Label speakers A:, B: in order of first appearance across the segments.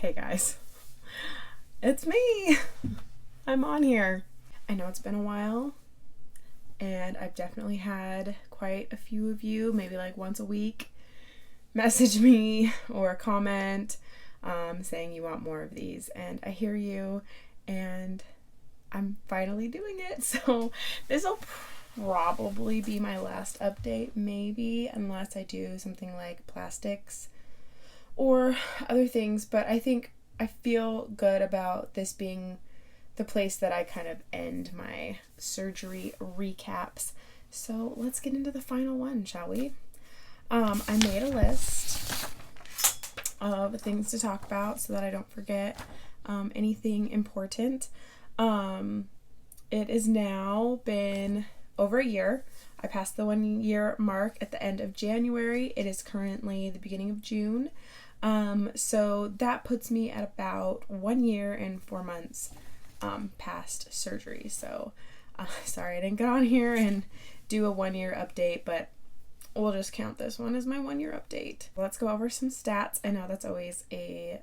A: Hey guys, it's me. I'm on here. I know it's been a while, and I've definitely had quite a few of you, maybe like once a week, message me or comment saying you want more of these, and I hear you, and I'm finally doing it. So this will probably be my last update, maybe, unless I do something like plastics or other things, but I feel good about this being the place that I kind of end my surgery recaps. So let's get into the final one, shall we? I made a list of things to talk about so that I don't forget anything important. It has now been over a year. I passed the 1 year mark at the end of January. It is currently the beginning of June. So that puts me at about 1 year and 4 months past surgery. So sorry I didn't get on here and do a 1 year update, but we'll just count this one as my 1 year update. Let's go over some stats. I know that's always a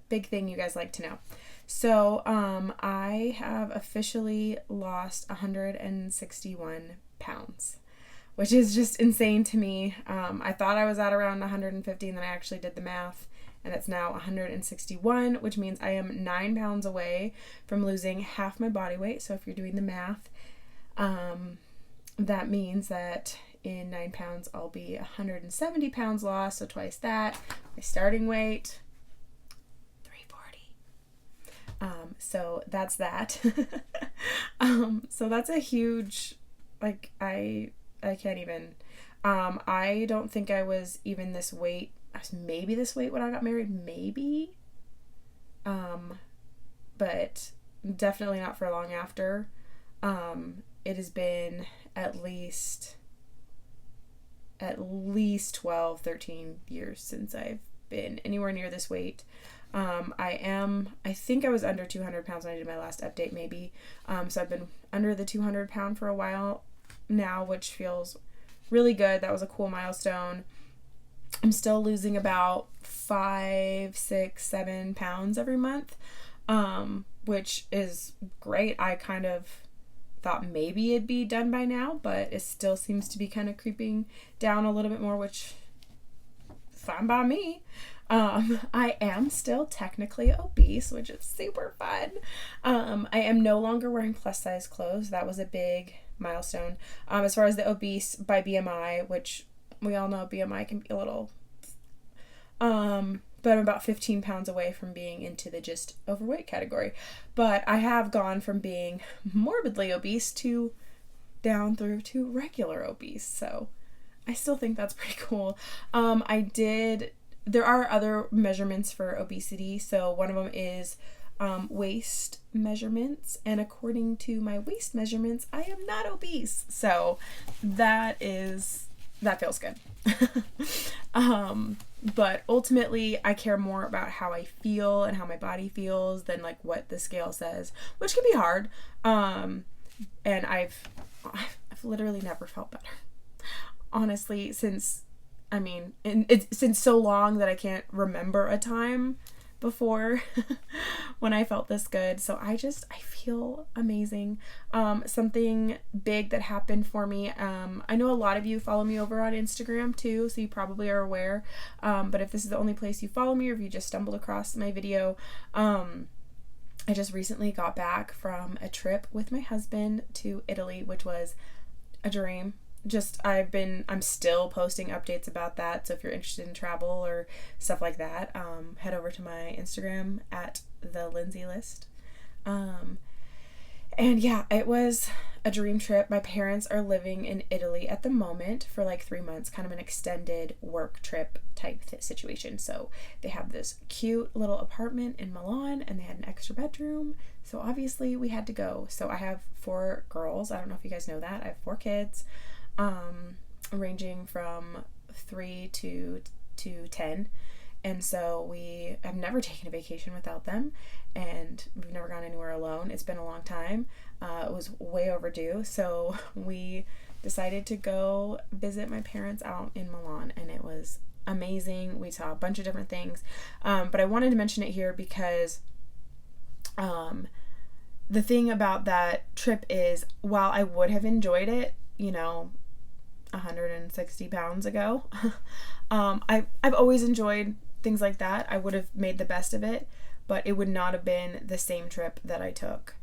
A: big thing you guys like to know. So I have officially lost 161 pounds, which is just insane to me. I thought I was at around 150, and then I actually did the math, and it's now 161, which means I am 9 pounds away from losing half my body weight. So if you're doing the math, that means that in 9 pounds, I'll be 170 pounds lost, so twice that. My starting weight, 340. So that's that. So that's a huge, like, I can't even, I don't think I was even this weight. I was maybe this weight when I got married, maybe. But definitely not for long after. It has been at least 12, 13 years since I've been anywhere near this weight. I think I was under 200 pounds when I did my last update, maybe. So I've been under the 200 pound for a while now, which feels really good. That was a cool milestone. I'm still losing about 5, 6, 7 pounds every month, which is great. I kind of thought maybe it'd be done by now, but it still seems to be kind of creeping down a little bit more, which fine by me. I am still technically obese, which is super fun. I am no longer wearing plus size clothes. That was a big milestone. As far as the obese by BMI, which we all know BMI can be a little, but I'm about 15 pounds away from being into the just overweight category. But I have gone from being morbidly obese to down through to regular obese. So I still think that's pretty cool. There are other measurements for obesity. So one of them is waist measurements. And according to my waist measurements, I am not obese. So that feels good. But ultimately, I care more about how I feel and how my body feels than like what the scale says, which can be hard. And I've literally never felt better. Honestly, since so long that I can't remember a time before when I felt this good. So I feel amazing. Something big that happened for me. I know a lot of you follow me over on Instagram too, so you probably are aware. But if this is the only place you follow me, or if you just stumbled across my video, I just recently got back from a trip with my husband to Italy, which was a dream. I'm still posting updates about that. So if you're interested in travel or stuff like that, head over to my Instagram at the Lindsay List. And yeah, it was a dream trip. My parents are living in Italy at the moment for like 3 months, kind of an extended work trip type situation. So they have this cute little apartment in Milan, and they had an extra bedroom. So obviously we had to go. So I have 4 girls. I don't know if you guys know that. I have 4 kids. Ranging from 3 to 10. And so we have never taken a vacation without them, and we've never gone anywhere alone. It's been a long time. It was way overdue. So we decided to go visit my parents out in Milan, and it was amazing. We saw a bunch of different things. But I wanted to mention it here because the thing about that trip is, while I would have enjoyed it, 160 pounds ago, I've always enjoyed things like that. I would have made the best of it, but it would not have been the same trip that I took.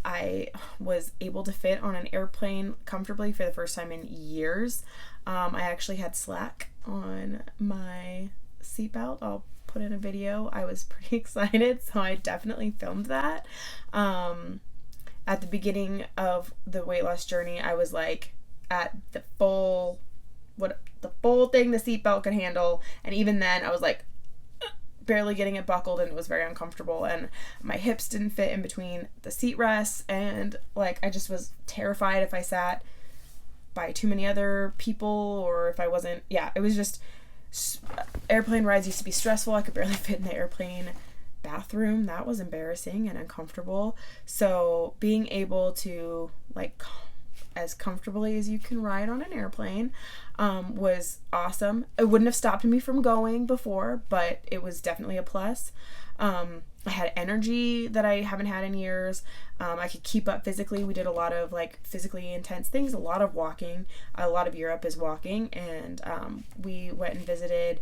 A: I was able to fit on an airplane comfortably for the first time in years. I actually had slack on my seatbelt. I'll put in a video. I was pretty excited, so I definitely filmed that. At the beginning of the weight loss journey, I was like at the full thing the seatbelt could handle, and even then I was like barely getting it buckled, and it was very uncomfortable, and my hips didn't fit in between the seat rests, and like I just was terrified if I sat by too many other people, or if I wasn't, it was just, airplane rides used to be stressful. I could barely fit in the airplane bathroom. That was embarrassing and uncomfortable. So being able to, like, as comfortably as you can ride on an airplane was awesome. It wouldn't have stopped me from going before, but it was definitely a plus. I had energy that I haven't had in years. I could keep up physically. We did a lot of like physically intense things, a lot of walking. A lot of Europe is walking, and we went and visited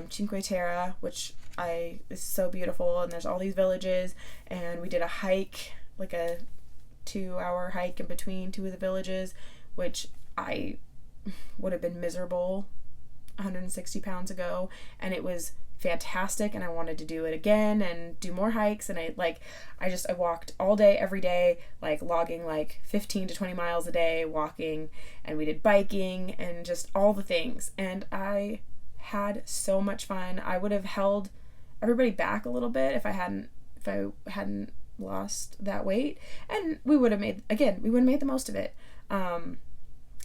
A: Cinque Terre, which is so beautiful, and there's all these villages, and we did a hike, like a 2-hour hike in between two of the villages, which I would have been miserable 160 pounds ago, and it was fantastic, and I wanted to do it again and do more hikes. And I walked all day, every day, like logging like 15 to 20 miles a day walking, and we did biking and just all the things, and I had so much fun. I would have held everybody back a little bit if I hadn't lost that weight, and we would have made the most of it.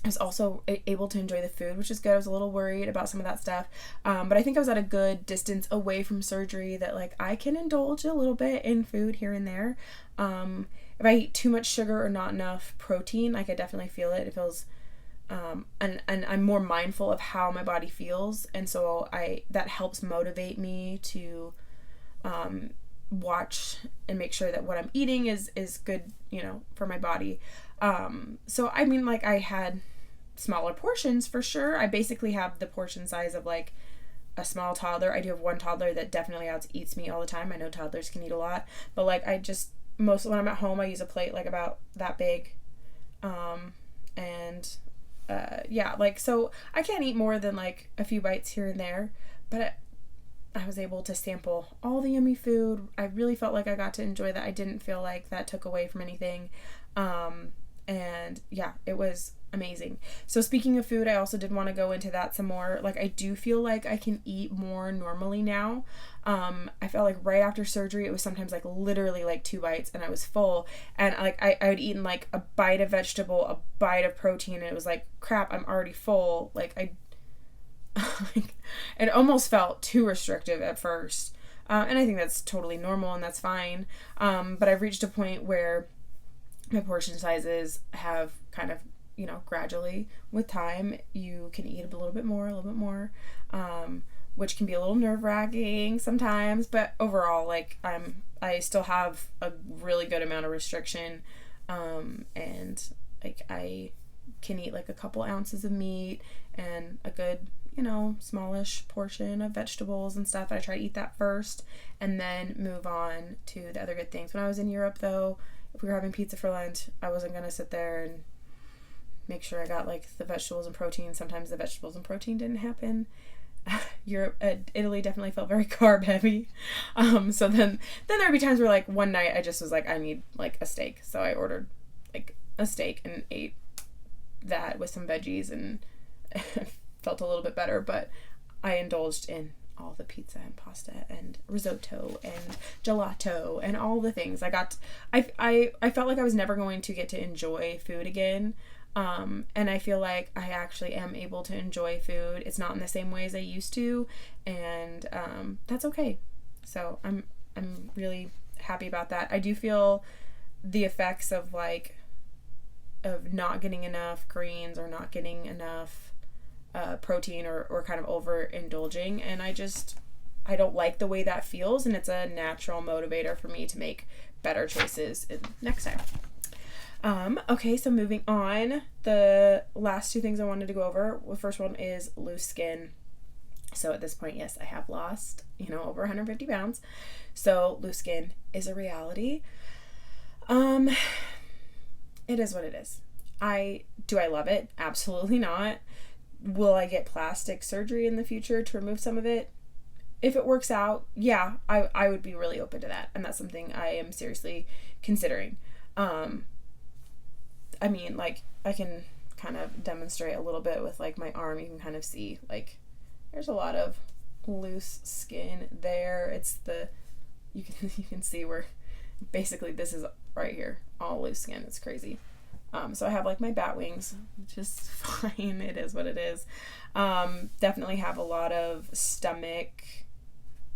A: I was also able to enjoy the food, which is good. I was a little worried about some of that stuff, but I think I was at a good distance away from surgery that like I can indulge a little bit in food here and there. If I eat too much sugar or not enough protein, like I definitely feel it. It feels, and I'm more mindful of how my body feels, and so that helps motivate me to watch and make sure that what I'm eating is good, for my body. So I mean, like, I had smaller portions for sure. I basically have the portion size of like a small toddler. I do have one toddler that definitely eats me all the time. I know toddlers can eat a lot, but like when I'm at home, I use a plate like about that big. So I can't eat more than like a few bites here and there, but I was able to sample all the yummy food. I really felt like I got to enjoy that. I didn't feel like that took away from anything. It was amazing. So speaking of food, I also did want to go into that some more. Like, I do feel like I can eat more normally now. I felt like right after surgery, it was sometimes like literally like 2 bites and I was full, and like I would eaten like a bite of vegetable, a bite of protein, and it was like, crap, I'm already full. Like it almost felt too restrictive at first. And I think that's totally normal and that's fine. But I've reached a point where my portion sizes have kind of, gradually with time, you can eat a little bit more, which can be a little nerve-wracking sometimes, but overall, like, I still have a really good amount of restriction, and like I can eat like a couple ounces of meat and a good, smallish portion of vegetables and stuff. I try to eat that first and then move on to the other good things. When I was in Europe, though, if we were having pizza for lunch, I wasn't going to sit there and make sure I got like the vegetables and protein. Sometimes the vegetables and protein didn't happen. Italy definitely felt very carb heavy. So then there'd be times where like one night I just was like, I need like a steak. So I ordered like a steak and ate that with some veggies, and felt a little bit better, but I indulged in all the pizza and pasta and risotto and gelato and all the things. I felt like I was never going to get to enjoy food again. And I feel like I actually am able to enjoy food. It's not in the same way as I used to, and that's okay. So I'm really happy about that. I do feel the effects of not getting enough greens or not getting enough protein or kind of overindulging, and I don't like the way that feels, and it's a natural motivator for me to make better choices next time. Okay, so moving on, the last two things I wanted to go over. The first one is loose skin. So at this point, yes, I have lost, over 150 pounds. So loose skin is a reality. It is what it is. Do I love it? Absolutely not. Will I get plastic surgery in the future to remove some of it? If it works out, yeah, I would be really open to that. And that's something I am seriously considering. I mean, like, I can kind of demonstrate a little bit with, like, my arm. You can kind of see, like, there's a lot of loose skin there. You can see where basically this is right here, all loose skin. It's crazy. So I have, like, my bat wings, which is fine. It is what it is. Definitely have a lot of stomach,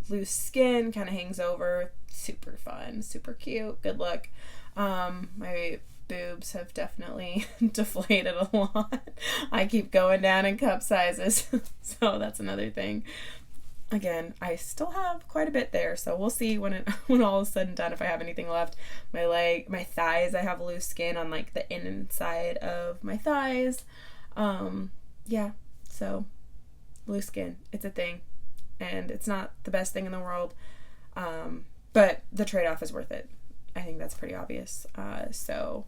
A: loose skin, kind of hangs over. Super fun, super cute, good look. My boobs have definitely deflated a lot. I keep going down in cup sizes, so that's another thing. Again, I still have quite a bit there, so we'll see when all is said and done if I have anything left. My thighs, I have loose skin on, like, the inside of my thighs. Yeah, so loose skin, it's a thing, and it's not the best thing in the world, but the trade-off is worth it. I think that's pretty obvious. So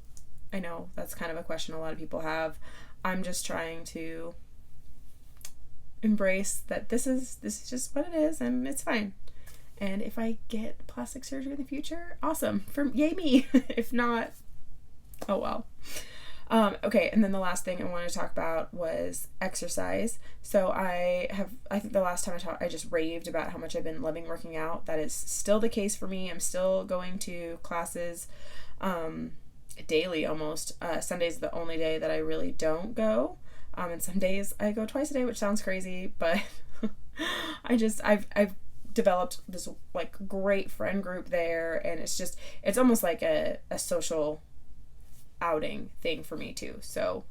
A: I know that's kind of a question a lot of people have. I'm just trying to embrace that this is just what it is, and it's fine. And if I get plastic surgery in the future, awesome. Yay me. If not, oh well. Okay, and then the last thing I wanted to talk about was exercise. So I think the last time I talked, I just raved about how much I've been loving working out. That is still the case for me. I'm still going to classes daily almost. Sunday's the only day that I really don't go. And some days I go twice a day, which sounds crazy, but I've developed this, like, great friend group there, and it's almost like a social outing thing for me too. So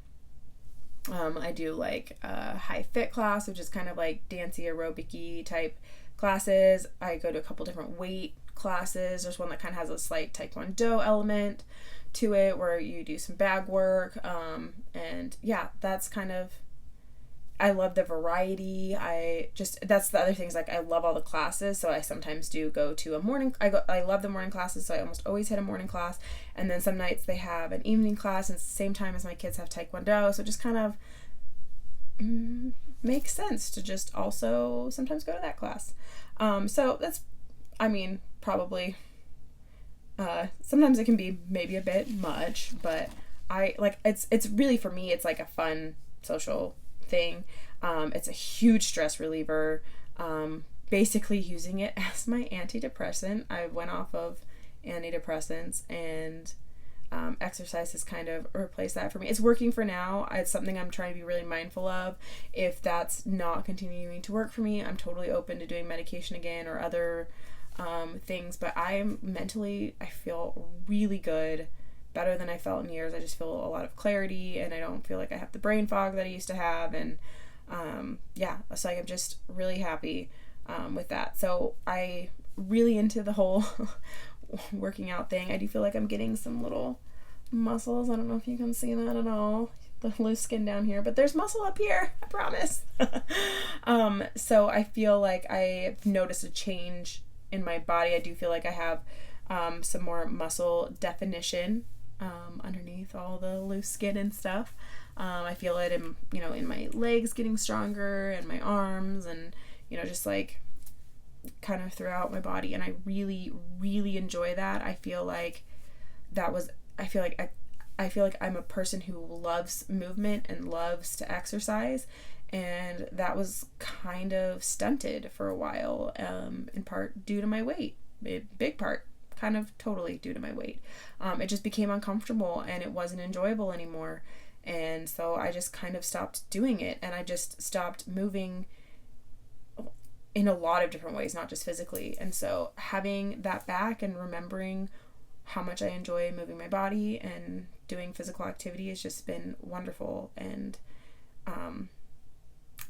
A: I do, like, a high fit class, which is kind of like dancey aerobic-y type classes. I go to a couple different weight classes. There's one that kind of has a slight taekwondo element to it where you do some bag work, and yeah, that's kind of, I love the variety. That's the other things, like, I love all the classes, so I sometimes do go to I love the morning classes, so I almost always hit a morning class, and then some nights they have an evening class, and it's the same time as my kids have taekwondo, so it just kind of makes sense to just also sometimes go to that class. So that's, I mean, probably sometimes it can be maybe a bit much, but it's really, for me, it's like a fun social thing. It's a huge stress reliever. Basically using it as my antidepressant. I went off of antidepressants, and exercise has kind of replaced that for me. It's working for now. It's something I'm trying to be really mindful of. If that's not continuing to work for me, I'm totally open to doing medication again or other things, but I feel really good, better than I felt in years. I just feel a lot of clarity, and I don't feel like I have the brain fog that I used to have, and yeah, so I'm just really happy with that. So I really into the whole working out thing. I do feel like I'm getting some little muscles. I don't know if you can see that at all, the loose skin down here, but there's muscle up here, I promise. So I feel like I've noticed a change in my body. I do feel like I have some more muscle definition underneath all the loose skin and stuff. I feel it in my legs getting stronger, and my arms, and just like kind of throughout my body, and I really, really enjoy that. I feel like I'm a person who loves movement and loves to exercise, and that was kind of stunted for a while, in part due to my weight. Big part, kind of totally due to my weight. It just became uncomfortable, and it wasn't enjoyable anymore, and so I just kind of stopped doing it, and I just stopped moving in a lot of different ways, not just physically. And so having that back and remembering how much I enjoy moving my body and doing physical activity has just been wonderful. And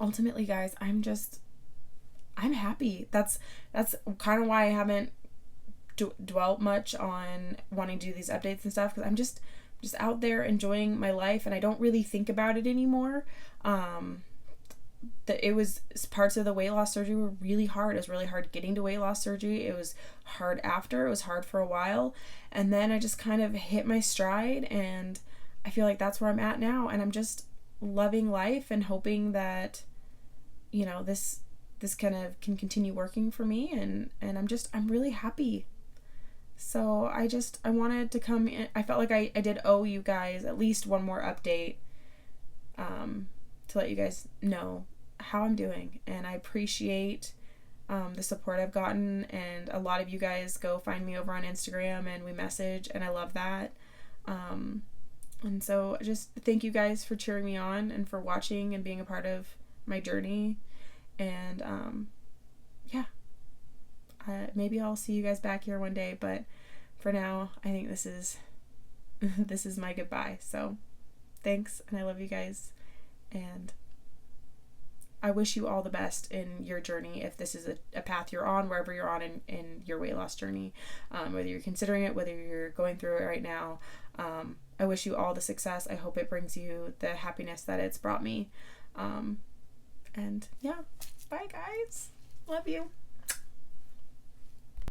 A: ultimately, guys, I'm happy. That's kind of why I haven't dwelt much on wanting to do these updates and stuff, because I'm just out there enjoying my life, and I don't really think about it anymore. That it was parts of the weight loss surgery were really hard. It was really hard getting to weight loss surgery. It was hard after. It was hard for a while, and then I just kind of hit my stride, and I feel like that's where I'm at now, and I'm just loving life and hoping that, you know, this kind of can continue working for me, and I'm really happy. So I wanted to come in. I felt like I did owe you guys at least one more update, to let you guys know how I'm doing. And I appreciate the support I've gotten, and a lot of you guys go find me over on Instagram and we message, and I love that. And so just thank you guys for cheering me on and for watching and being a part of my journey. And maybe I'll see you guys back here one day, but for now, I think this is my goodbye. So thanks, and I love you guys, and I wish you all the best in your journey, if this is a path you're on, wherever you're on in your weight loss journey, whether you're considering it, whether you're going through it right now. I wish you all the success. I hope it brings you the happiness that it's brought me. And yeah, bye guys. Love you.